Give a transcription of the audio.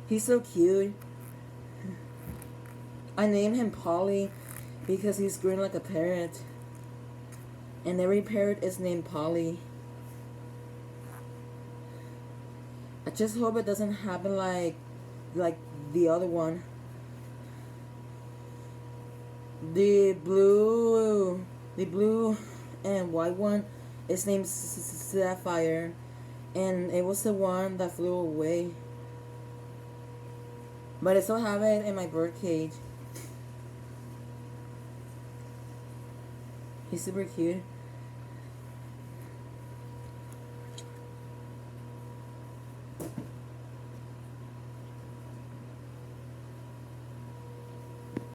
He's so cute. I named him Polly because he's green like a parrot. And every parrot is named Polly. I just hope it doesn't happen like the other one. The blue and white one is named Sapphire, and it was the one that flew away. But I still have it in my bird cage. He's super cute.